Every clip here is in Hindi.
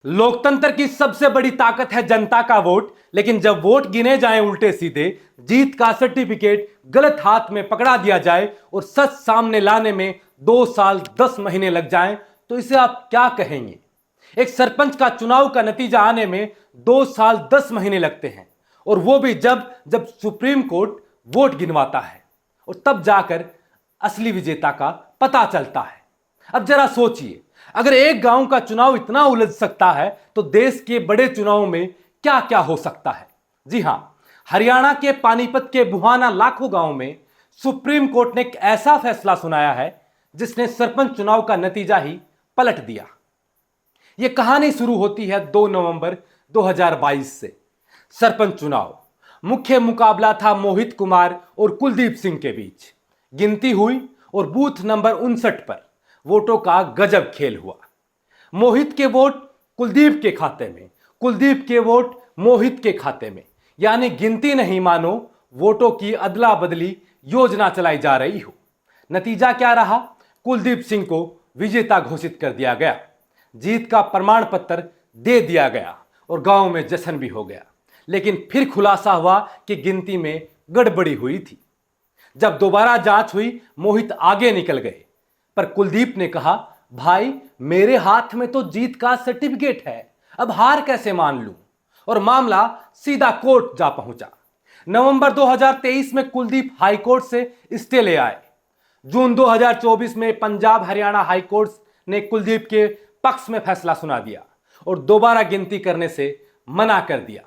लोकतंत्र की सबसे बड़ी ताकत है जनता का वोट। लेकिन जब वोट गिने जाएं उल्टे सीधे, जीत का सर्टिफिकेट गलत हाथ में पकड़ा दिया जाए और सच सामने लाने में 2 साल 10 महीने लग जाएं, तो इसे आप क्या कहेंगे? एक सरपंच का चुनाव का नतीजा आने में 2 साल 10 महीने लगते हैं, और वो भी जब जब सुप्रीम कोर्ट वोट गिनवाता है, और तब जाकर असली विजेता का पता चलता है। अब जरा सोचिए, अगर एक गांव का चुनाव इतना उलझ सकता है तो देश के बड़े चुनाव में क्या क्या हो सकता है। जी हां, हरियाणा के पानीपत के बुहाना लाखों गांव में सुप्रीम कोर्ट ने एक ऐसा फैसला सुनाया है जिसने सरपंच चुनाव का नतीजा ही पलट दिया। यह कहानी शुरू होती है 2 नवंबर 2022 से। सरपंच चुनाव मुख्य मुकाबला था मोहित कुमार और कुलदीप सिंह के बीच। गिनती हुई और बूथ नंबर 59 पर वोटों का गजब खेल हुआ। मोहित के वोट कुलदीप के खाते में, कुलदीप के वोट मोहित के खाते में, यानी गिनती नहीं मानो, वोटों की अदला बदली योजना चलाई जा रही हो। नतीजा क्या रहा? कुलदीप सिंह को विजेता घोषित कर दिया गया, जीत का प्रमाण पत्र दे दिया गया और गांव में जश्न भी हो गया। लेकिन फिर खुलासा हुआ कि गिनती में गड़बड़ी हुई थी। जब दोबारा जांच हुई, मोहित आगे निकल गए, पर कुलदीप ने कहा, भाई मेरे हाथ में तो जीत का सर्टिफिकेट है, अब हार कैसे मान लूं? और मामला सीधा कोर्ट जा पहुंचा। नवंबर 2023 में कुलदीप हाईकोर्ट से स्टे ले आए। जून 2024 में पंजाब हरियाणा हाईकोर्ट ने कुलदीप के पक्ष में फैसला सुना दिया और दोबारा गिनती करने से मना कर दिया।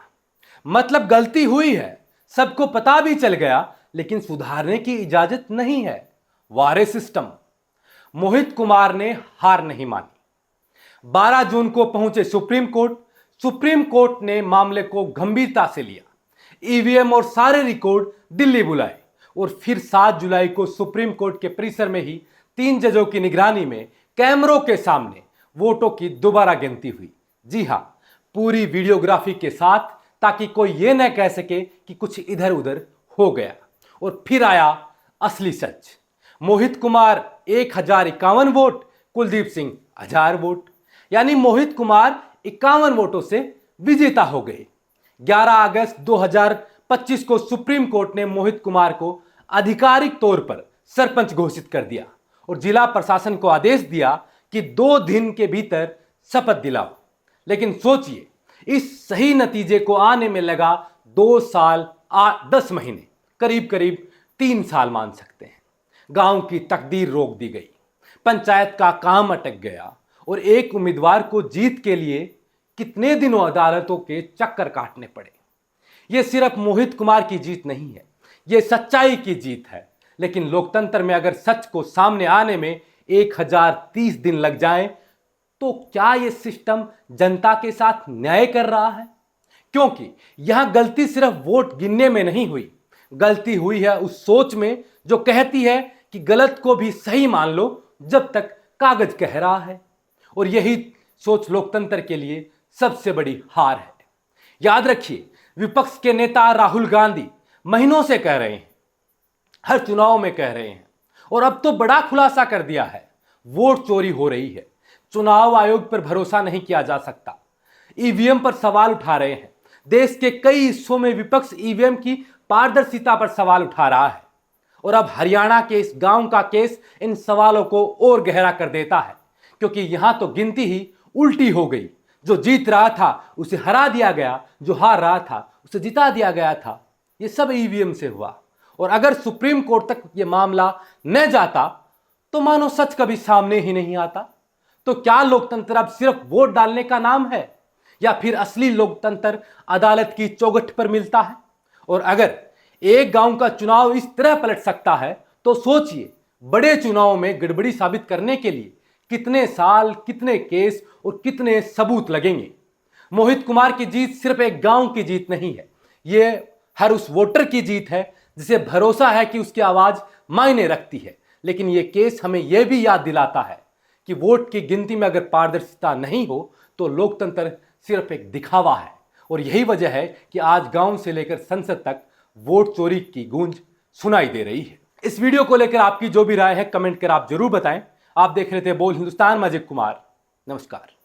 मतलब गलती हुई है, सबको पता भी चल गया, लेकिन सुधारने की इजाजत नहीं है। वारे सिस्टम। मोहित कुमार ने हार नहीं मानी। 12 जून को पहुंचे सुप्रीम कोर्ट। सुप्रीम कोर्ट ने मामले को गंभीरता से लिया। ईवीएम और सारे रिकॉर्ड दिल्ली बुलाए और फिर 7 जुलाई को सुप्रीम कोर्ट के परिसर में ही 3 जजों की निगरानी में कैमरों के सामने वोटों की दोबारा गिनती हुई। जी हां, पूरी वीडियोग्राफी के साथ, ताकि कोई यह न कह सके कि कुछ इधर उधर हो गया। और फिर आया असली सच। मोहित कुमार 1051 वोट, कुलदीप सिंह 1000 वोट, यानी मोहित कुमार 51 वोटों से विजेता हो गए। 11 अगस्त 2025 को सुप्रीम कोर्ट ने मोहित कुमार को आधिकारिक तौर पर सरपंच घोषित कर दिया और जिला प्रशासन को आदेश दिया कि 2 दिन के भीतर शपथ दिलाओ। लेकिन सोचिए, इस सही नतीजे को आने में लगा 2 साल 10 महीने, करीब करीब 3 साल मान सकते हैं। गांव की तकदीर रोक दी गई, पंचायत का काम अटक गया और एक उम्मीदवार को जीत के लिए कितने दिनों अदालतों के चक्कर काटने पड़े। यह सिर्फ मोहित कुमार की जीत नहीं है, यह सच्चाई की जीत है। लेकिन लोकतंत्र में अगर सच को सामने आने में 1030 दिन लग जाएं, तो क्या यह सिस्टम जनता के साथ न्याय कर रहा है? क्योंकि यहां गलती सिर्फ वोट गिनने में नहीं हुई, गलती हुई है उस सोच में जो कहती है कि गलत को भी सही मान लो जब तक कागज कह रहा है। और यही सोच लोकतंत्र के लिए सबसे बड़ी हार है। याद रखिए, विपक्ष के नेता राहुल गांधी महीनों से कह रहे हैं, हर चुनाव में कह रहे हैं, और अब तो बड़ा खुलासा कर दिया है, वोट चोरी हो रही है, चुनाव आयोग पर भरोसा नहीं किया जा सकता, ईवीएम पर सवाल उठा रहे हैं। देश के कई हिस्सों में विपक्ष ईवीएम की पारदर्शिता पर सवाल उठा रहा है। और अब हरियाणा के इस गांव का केस इन सवालों को और गहरा कर देता है, क्योंकि यहां तो गिनती ही उल्टी हो गई। जो जीत रहा था उसे हरा दिया गया, जो हार रहा था उसे जिता दिया गया था। यह सब ईवीएम से हुआ। और अगर सुप्रीम कोर्ट तक यह मामला न जाता तो मानो सच कभी सामने ही नहीं आता। तो क्या लोकतंत्र अब सिर्फ वोट डालने का नाम है, या फिर असली लोकतंत्र अदालत की चौखट पर मिलता है? और अगर एक गांव का चुनाव इस तरह पलट सकता है, तो सोचिए बड़े चुनाव में गड़बड़ी साबित करने के लिए कितने साल, कितने केस और कितने सबूत लगेंगे। मोहित कुमार की जीत सिर्फ एक गांव की जीत नहीं है, यह हर उस वोटर की जीत है जिसे भरोसा है कि उसकी आवाज मायने रखती है। लेकिन यह केस हमें यह भी याद दिलाता है कि वोट की गिनती में अगर पारदर्शिता नहीं हो तो लोकतंत्र सिर्फ एक दिखावा है। और यही वजह है कि आज गांव से लेकर संसद तक वोट चोरी की गूंज सुनाई दे रही है। इस वीडियो को लेकर आपकी जो भी राय है कमेंट कर आप जरूर बताएं। आप देख रहे थे बोल हिंदुस्तान, मैं अजय कुमार। नमस्कार।